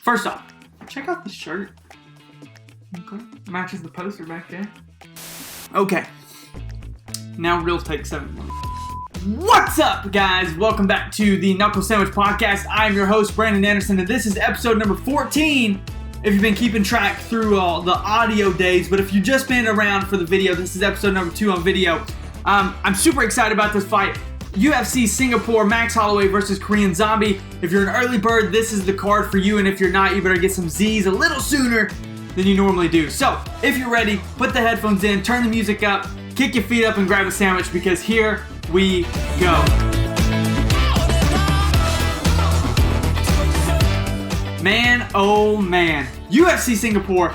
First off, check out the shirt. Okay. Matches the poster back there. Okay. Now real take 7. What's up, guys? Welcome back to the Knuckle Sandwich Podcast. I'm your host, Brandon Anderson, and this is episode number 14. If you've been keeping track through all the audio days, but if you've just been around for the video, this is episode number 2 on video. I'm super excited about this fight. UFC Singapore, Max Holloway versus Korean Zombie. If you're an early bird, this is the card for you, and if you're not, you better get some Z's a little sooner than you normally do. So, if you're ready, put the headphones in, turn the music up, kick your feet up, and grab a sandwich, because here we go. Man, oh man. UFC Singapore.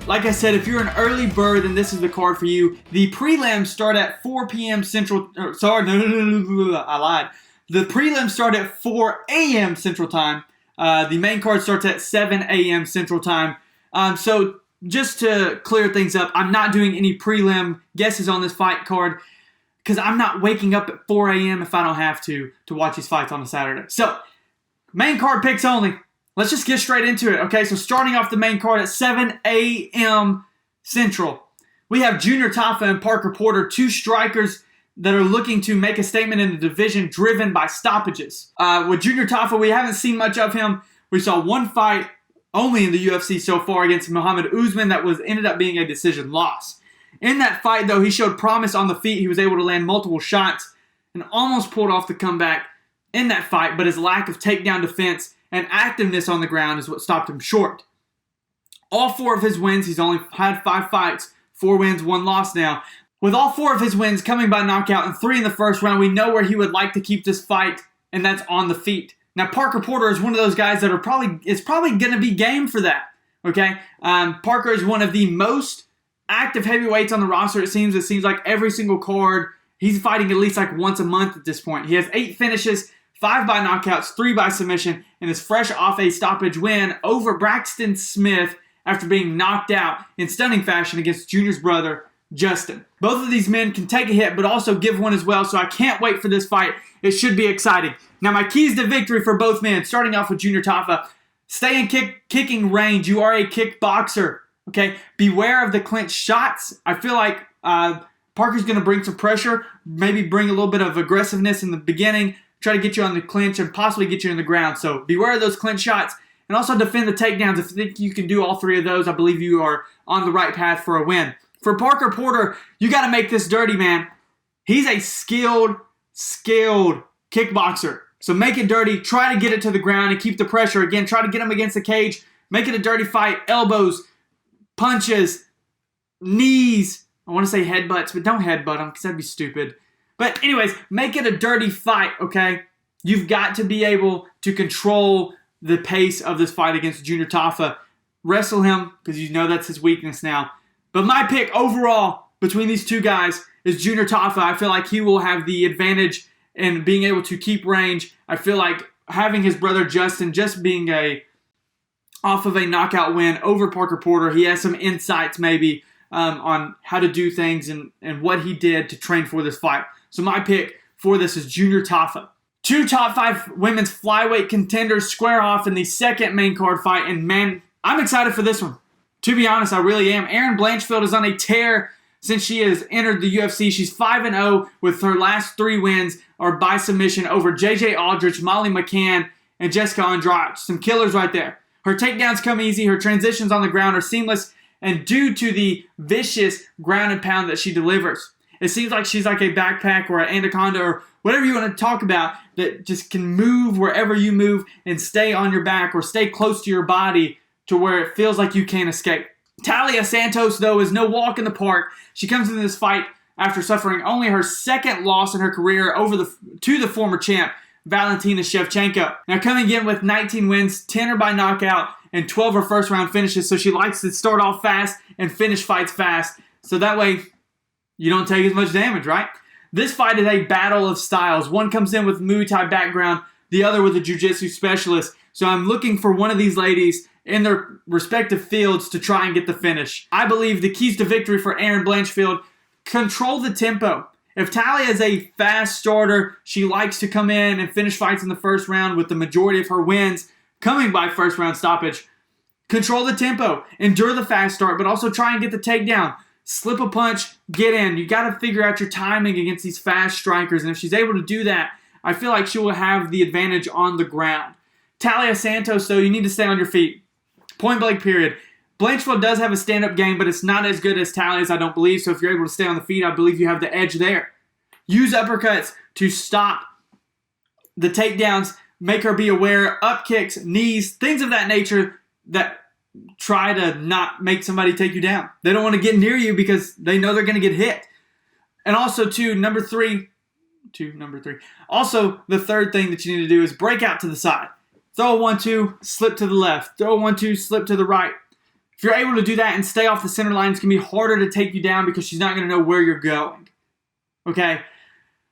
Like I said, if you're an early bird, then this is the card for you. The prelims start at 4 p.m. Central. I lied. The prelims start at 4 a.m. Central Time. The main card starts at 7 a.m. Central Time. So just to clear things up, I'm not doing any prelim guesses on this fight card because I'm not waking up at 4 a.m. if I don't have to watch these fights on a Saturday. So, main card picks only. Let's just get straight into it, okay? So starting off the main card at 7 a.m. Central, we have Junior Tafa and Parker Porter, two strikers that are looking to make a statement in the division driven by stoppages. With Junior Tafa, we haven't seen much of him. We saw one fight only in the UFC so far against Muhammad Usman that ended up being a decision loss. In that fight, though, he showed promise on the feet. He was able to land multiple shots and almost pulled off the comeback in that fight, but his lack of takedown defense and activeness on the ground is what stopped him short. All 4 of his wins, he's only had 5 fights, 4 wins, 1 loss now. With all 4 of his wins coming by knockout and 3 in the first round, we know where he would like to keep this fight, and that's on the feet. Now, Parker Porter is one of those guys that is probably going to be game for that. Okay, Parker is one of the most active heavyweights on the roster. It seems like every single card he's fighting at least like once a month at this point. He has 8 finishes, 5 by knockouts, 3 by submission, and is fresh off a stoppage win over Braxton Smith after being knocked out in stunning fashion against Junior's brother, Justin. Both of these men can take a hit, but also give one as well, so I can't wait for this fight. It should be exciting. Now, my keys to victory for both men, starting off with Junior Tafa, stay in kicking range. You are a kickboxer, okay? Beware of the clinch shots. I feel like Parker's going to bring some pressure, maybe bring a little bit of aggressiveness in the beginning, try to get you on the clinch and possibly get you in the ground. So beware of those clinch shots and also defend the takedowns. If you think you can do all 3 of those, I believe you are on the right path for a win. For Parker Porter, you got to make this dirty, man. He's a skilled kickboxer. So make it dirty. Try to get it to the ground and keep the pressure. Again, try to get him against the cage. Make it a dirty fight. Elbows, punches, knees. I want to say headbutts, but don't headbutt him because that'd be stupid. But anyways, make it a dirty fight, okay? You've got to be able to control the pace of this fight against Junior Tafa. Wrestle him, because you know that's his weakness now. But my pick overall between these two guys is Junior Tafa. I feel like he will have the advantage in being able to keep range. I feel like having his brother Justin just being off of a knockout win over Parker Porter, he has some insights maybe on how to do things and what he did to train for this fight. So my pick for this is Junior Tafa. 2 top 5 women's flyweight contenders square off in the second main card fight. And man, I'm excited for this one. To be honest, I really am. Erin Blanchfield is on a tear since she has entered the UFC. She's 5-0 with her last 3 wins are by submission over JJ Aldrich, Molly McCann, and Jessica Andrade. Some killers right there. Her takedowns come easy. Her transitions on the ground are seamless. And due to the vicious ground and pound that she delivers, it seems like she's like a backpack or an anaconda or whatever you want to talk about that just can move wherever you move and stay on your back or stay close to your body to where it feels like you can't escape. Talia Santos, though, is no walk in the park. She comes into this fight after suffering only her 2nd loss in her career to the former champ, Valentina Shevchenko. Now coming in with 19 wins, 10 are by knockout, and 12 are first-round finishes, so she likes to start off fast and finish fights fast. So that way, you don't take as much damage, right? This fight is a battle of styles. One comes in with Muay Thai background, the other with a jiu-jitsu specialist. So I'm looking for one of these ladies in their respective fields to try and get the finish. I believe the keys to victory for Erin Blanchfield, control the tempo. If Talia is a fast starter, she likes to come in and finish fights in the first round with the majority of her wins coming by first round stoppage. Control the tempo, endure the fast start, but also try and get the takedown. Slip a punch, get in. You got to figure out your timing against these fast strikers, and if she's able to do that, I feel like she will have the advantage on the ground. Talia Santos, though, you need to stay on your feet. Point blank period. Blanchfield does have a stand-up game, but it's not as good as Talia's, I don't believe, so if you're able to stay on the feet, I believe you have the edge there. Use uppercuts to stop the takedowns, make her be aware, up kicks, knees, things of that nature that try to not make somebody take you down. They don't want to get near you because they know they're going to get hit. And also, number three. Also, the third thing that you need to do is break out to the side. Throw a 1-2, slip to the left. Throw a 1-2, slip to the right. If you're able to do that and stay off the center line, it's going to be harder to take you down because she's not going to know where you're going. Okay?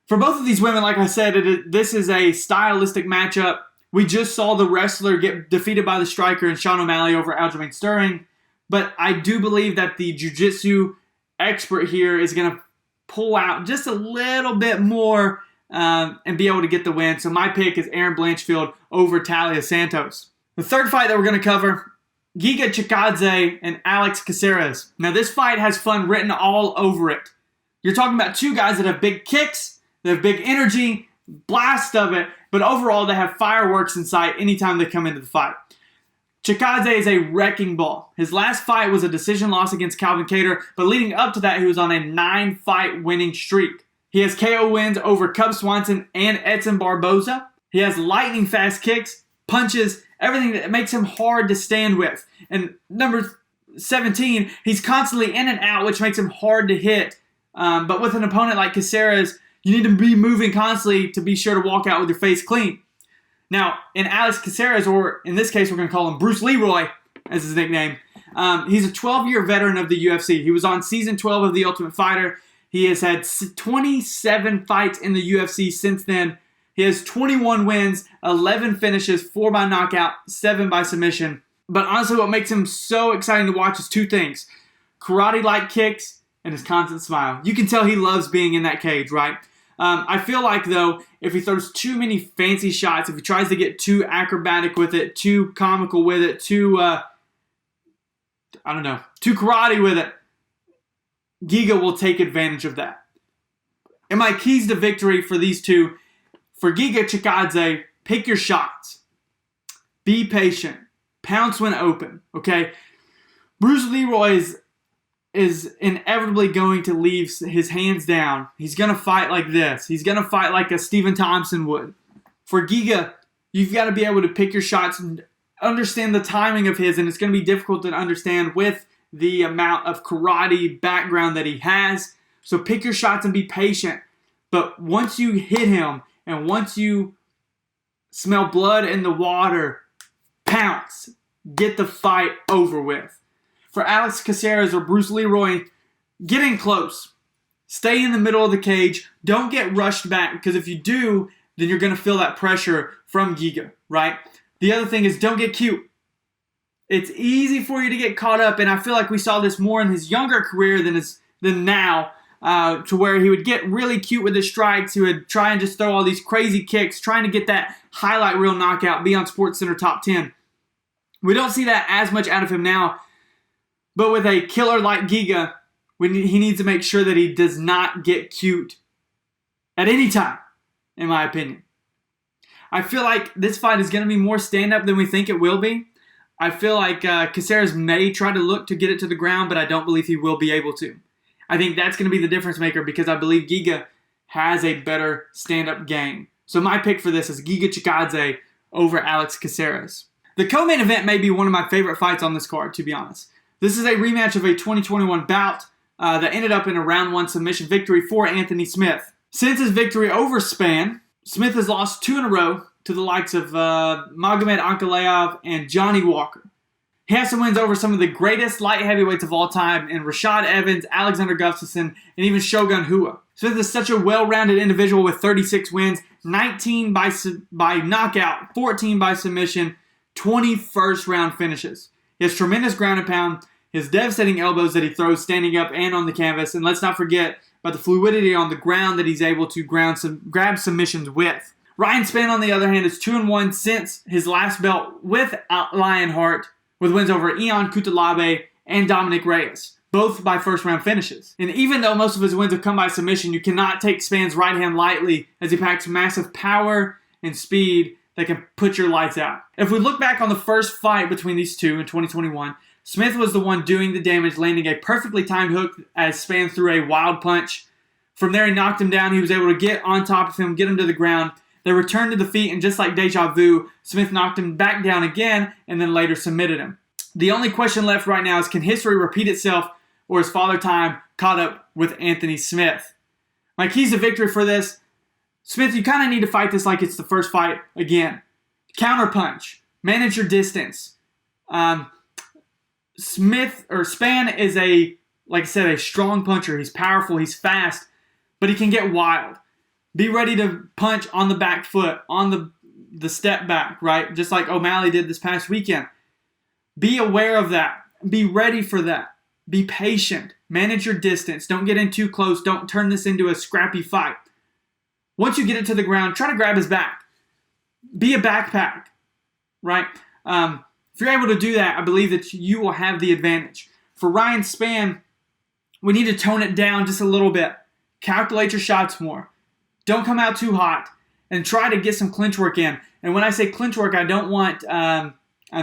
For both of these women, like I said, this is a stylistic matchup. We just saw the wrestler get defeated by the striker and Sean O'Malley over Aljamain Sterling. But I do believe that the jiu-jitsu expert here is going to pull out just a little bit more and be able to get the win. So my pick is Erin Blanchfield over Talia Santos. The third fight that we're going to cover, Giga Chikadze and Alex Caceres. Now this fight has fun written all over it. You're talking about two guys that have big kicks, they have big energy, blast of it, but overall they have fireworks in sight anytime they come into the fight. Chikadze is a wrecking ball. His last fight was a decision loss against Calvin Kattar, but leading up to that, he was on a 9-fight winning streak. He has KO wins over Cub Swanson and Edson Barboza. He has lightning fast kicks, punches, everything that makes him hard to stand with. And number 17, he's constantly in and out, which makes him hard to hit. But with an opponent like Caceres, you need to be moving constantly to be sure to walk out with your face clean. Now, in Alex Caceres, or in this case, we're going to call him Bruce Leroy as his nickname, he's a 12-year veteran of the UFC. He was on season 12 of The Ultimate Fighter. He has had 27 fights in the UFC since then. He has 21 wins, 11 finishes, 4 by knockout, 7 by submission. But honestly, what makes him so exciting to watch is two things. Karate-like kicks and his constant smile. You can tell he loves being in that cage, right? I feel like, though, if he throws too many fancy shots, if he tries to get too acrobatic with it, too comical with it, too karate with it, Giga will take advantage of that. And my keys to victory for these two, for Giga Chikadze, pick your shots. Be patient. Pounce when open, okay? Bruce Leroy is inevitably going to leave his hands down. He's going to fight like this. He's going to fight like a Stephen Thompson would. For Giga, you've got to be able to pick your shots and understand the timing of his, and it's going to be difficult to understand with the amount of karate background that he has. So pick your shots and be patient. But once you hit him and once you smell blood in the water, pounce. Get the fight over with. For Alex Caceres or Bruce Leroy, get in close. Stay in the middle of the cage. Don't get rushed back, because if you do, then you're going to feel that pressure from Giga, right? The other thing is, don't get cute. It's easy for you to get caught up, and I feel like we saw this more in his younger career than now, to where he would get really cute with his strikes. He would try and just throw all these crazy kicks, trying to get that highlight reel knockout, be on SportsCenter top 10. We don't see that as much out of him now, but with a killer like Giga, he needs to make sure that he does not get cute at any time, in my opinion. I feel like this fight is going to be more stand-up than we think it will be. I feel like Caceres may try to look to get it to the ground, but I don't believe he will be able to. I think that's going to be the difference maker, because I believe Giga has a better stand-up game. So my pick for this is Giga Chikadze over Alex Caceres. The co-main event may be one of my favorite fights on this card, to be honest. This is a rematch of a 2021 bout that ended up in a round 1 submission victory for Anthony Smith. Since his victory over Spann, Smith has lost 2 in a row to the likes of Magomed Ankalaev and Johnny Walker. He has some wins over some of the greatest light heavyweights of all time in Rashad Evans, Alexander Gustafsson, and even Shogun Rua. Smith is such a well-rounded individual with 36 wins, 19 by knockout, 14 by submission, 20 first-round finishes. He has tremendous ground and pound, his devastating elbows that he throws standing up and on the canvas, and let's not forget about the fluidity on the ground that he's able to grab submissions with. Ryan Spann, on the other hand, is 2-1 since his last belt with Lionheart, with wins over Ion Cutelaba and Dominic Reyes, both by first-round finishes. And even though most of his wins have come by submission, you cannot take Spann's right hand lightly, as he packs massive power and speed that can put your lights out. If we look back on the first fight between these two in 2021, Smith was the one doing the damage, landing a perfectly timed hook as Spann threw a wild punch. From there, he knocked him down. He was able to get on top of him, get him to the ground. They returned to the feet, and just like Deja Vu, Smith knocked him back down again and then later submitted him. The only question left right now is, can history repeat itself, or is Father Time caught up with Anthony Smith? My keys to victory for this: Smith, you kind of need to fight this like it's the first fight again. Counterpunch. Manage your distance. Spann is like I said, a strong puncher. He's powerful, he's fast, but he can get wild. Be ready to punch on the back foot, on the step back, right? Just like O'Malley did this past weekend. Be aware of that. Be ready for that. Be patient. Manage your distance. Don't get in too close. Don't turn this into a scrappy fight. Once you get it to the ground, try to grab his back. Be a backpack, right? If you're able to do that, I believe that you will have the advantage. For Ryan Spann, we need to tone it down just a little bit. Calculate your shots more. Don't come out too hot, and try to get some clinch work in. And when I say clinch work, I don't want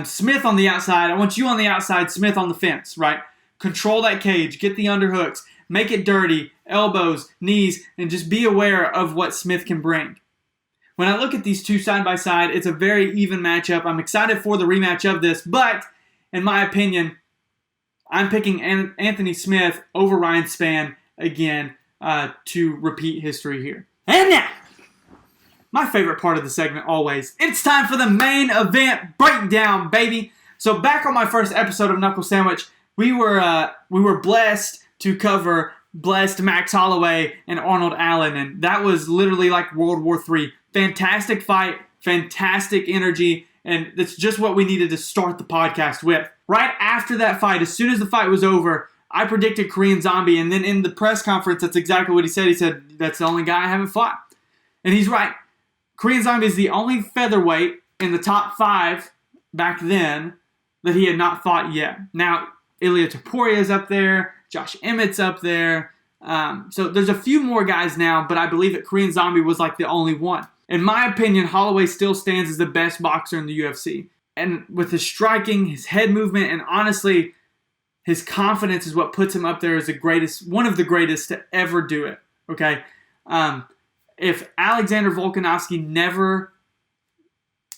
Smith on the outside. I want you on the outside, Smith on the fence, right? Control that cage. Get the underhooks. Make it dirty. Elbows, knees, and just be aware of what Smith can bring. When I look at these two side by side, it's a very even matchup. I'm excited for the rematch of this, but in my opinion, I'm picking Anthony Smith over Ryan Spann again to repeat history here. And now, my favorite part of the segment always, it's time for the main event breakdown, baby. So back on my first episode of Knuckle Sandwich, we were blessed to cover blessed Max Holloway and Arnold Allen, and that was literally like World War III. Fantastic fight, fantastic energy, and that's just what we needed to start the podcast with. Right after that fight, as soon as the fight was over, I predicted Korean Zombie, and then in the press conference, that's exactly what he said. He said, that's the only guy I haven't fought. And he's right. Korean Zombie is the only featherweight in the top 5 back then that he had not fought yet. Now, Ilia Topuria is up there. Josh Emmett's up there. So there's a few more guys now, but I believe that Korean Zombie was like the only one. In my opinion, Holloway still stands as the best boxer in the UFC. And with his striking, his head movement, and honestly, his confidence is what puts him up there as one of the greatest to ever do it. Okay? If Alexander Volkanovski never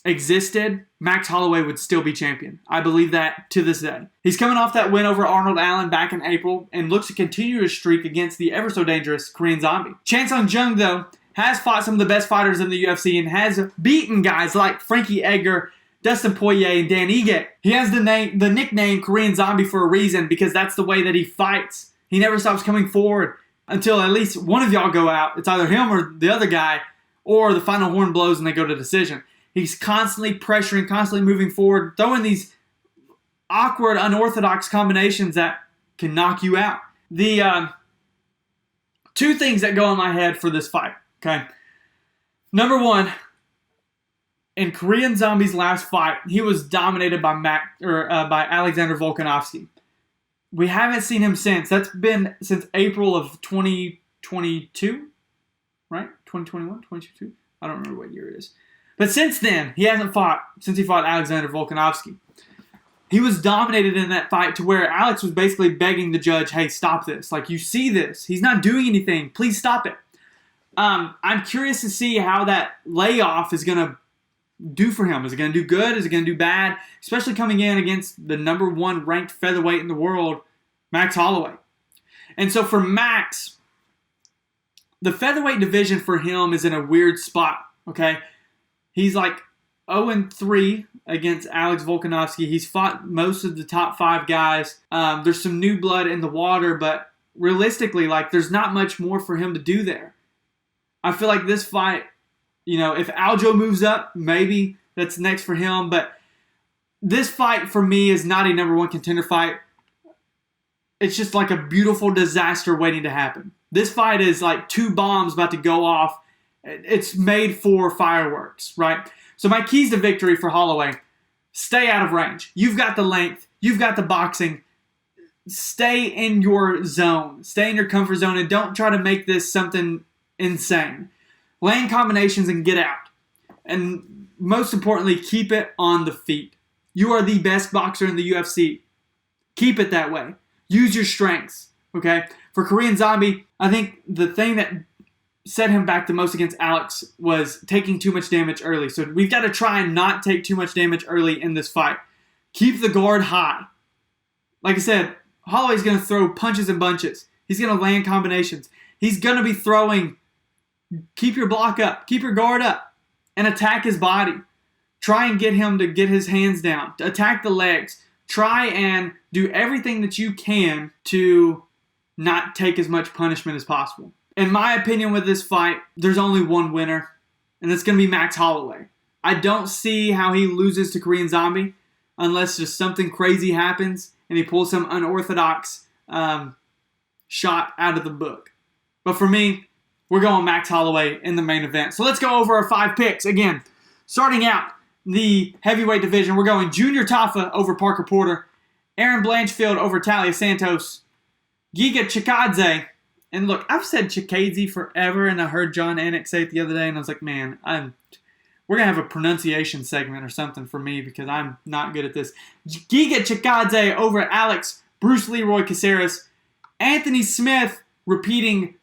existed, Max Holloway would still be champion. I believe that to this day. He's coming off that win over Arnold Allen back in April and looks to continue his streak against the ever so dangerous Korean Zombie. Sung Jung, though, has fought some of the best fighters in the UFC and has beaten guys like Frankie Edgar, Dustin Poirier, and Dan Ige. He has the nickname Korean Zombie for a reason, because that's the way that he fights. He never stops coming forward until at least one of y'all go out. It's either him or the other guy, or the final horn blows and they go to decision. He's constantly pressuring, constantly moving forward, throwing these awkward, unorthodox combinations that can knock you out. The two things that go in my head for this fight, okay? Number one, in Korean Zombie's last fight, he was dominated by Alexander Volkanovski. We haven't seen him since. That's been since April of 2022, right? 2021, 2022? I don't remember what year it is. But since then, he hasn't fought since he fought Alexander Volkanovski. He was dominated in that fight to where Alex was basically begging the judge, hey, stop this. Like, you see this. He's not doing anything. Please stop it. I'm curious to see how that layoff is going to do for him. Is it going to do good? Is it going to do bad? Especially coming in against the number 1 ranked featherweight in the world, Max Holloway. And so for Max, the featherweight division for him is in a weird spot, okay? He's like 0-3 against Alex Volkanovski. He's fought most of the top 5 guys. There's some new blood in the water, but realistically, like, there's not much more for him to do there. I feel like this fight, if Aljo moves up, maybe that's next for him. But this fight for me is not a number 1 contender fight. It's just like a beautiful disaster waiting to happen. This fight is like 2 bombs about to go off, It's made for fireworks, right? So my keys to victory for Holloway: stay out of range. You've got the length. You've got the boxing. Stay in your zone. Stay in your comfort zone, and don't try to make this something insane. Land combinations and get out. And most importantly, keep it on the feet. You are the best boxer in the UFC. Keep it that way. Use your strengths, okay? For Korean Zombie, I think the thing that set him back the most against Alex was taking too much damage early. So we've got to try and not take too much damage early in this fight. Keep the guard high. Like I said, Holloway's going to throw punches and bunches. He's going to land combinations. He's going to be throwing. Keep your block up. Keep your guard up. And attack his body. Try and get him to get his hands down. To attack the legs. Try and do everything that you can to not take as much punishment as possible. In my opinion with this fight, there's only one winner, and it's going to be Max Holloway. I don't see how he loses to Korean Zombie unless just something crazy happens and he pulls some unorthodox shot out of the book. But for me, we're going Max Holloway in the main event. So let's go over our 5 picks. Again, starting out the heavyweight division, we're going Junior Tafa over Parker Porter, Aaron Blanchfield over Talia Santos, Giga Chikadze. And look, I've said Chikadze forever, and I heard John Anik say it the other day, and I was like, man, we're going to have a pronunciation segment or something for me because I'm not good at this. Giga Chikadze over Alex Bruce Leroy Caceres, Anthony Smith repeating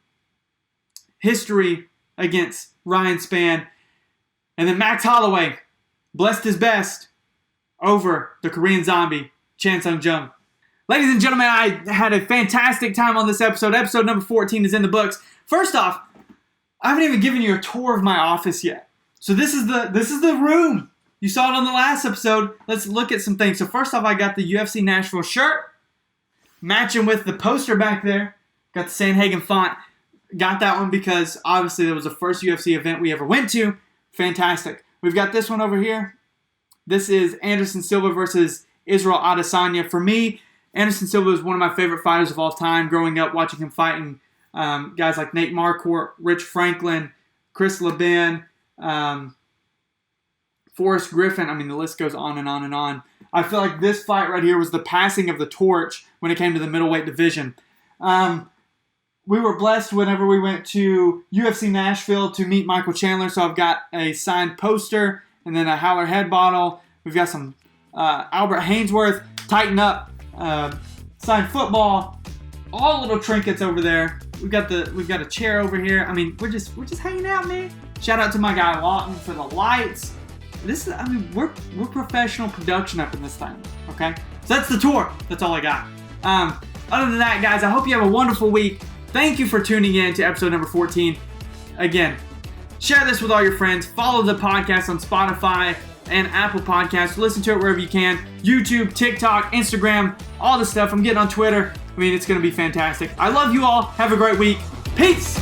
history against Ryan Spann, and then Max Holloway, blessed his best, over the Korean Zombie, Sung Jung. Ladies and gentlemen, I had a fantastic time on this episode. Episode number 14 is in the books. First off, I haven't even given you a tour of my office yet. So this is the room. You saw it on the last episode. Let's look at some things. So first off, I got the UFC Nashville shirt, matching with the poster back there. Got the Sanhagen font. Got that one because obviously that was the first UFC event we ever went to. Fantastic. We've got this one over here. This is Anderson Silva versus Israel Adesanya. For me, Anderson Silva is one of my favorite fighters of all time. Growing up, watching him fighting guys like Nate Marquardt, Rich Franklin, Chris Leben, Forrest Griffin. I mean, the list goes on and on and on. I feel like this fight right here was the passing of the torch when it came to the middleweight division. We were blessed whenever we went to UFC Nashville to meet Michael Chandler. So I've got a signed poster and then a Howler head bottle. We've got some Albert Hainsworth, Tighten Up, signed football, all little trinkets over there. We've got a chair over here. I mean, we're just hanging out, man. Shout out to my guy Lawton for the lights. We're professional production up in this thing. Okay, so that's the tour. That's all I got. Other than that, guys, I hope you have a wonderful week. Thank you for tuning in to episode number 14. Again, share this with all your friends. Follow the podcast on Spotify and Apple Podcasts. Listen to it wherever you can. YouTube, TikTok, Instagram, all the stuff. I'm getting on Twitter. I mean, it's going to be fantastic. I love you all. Have a great week. Peace!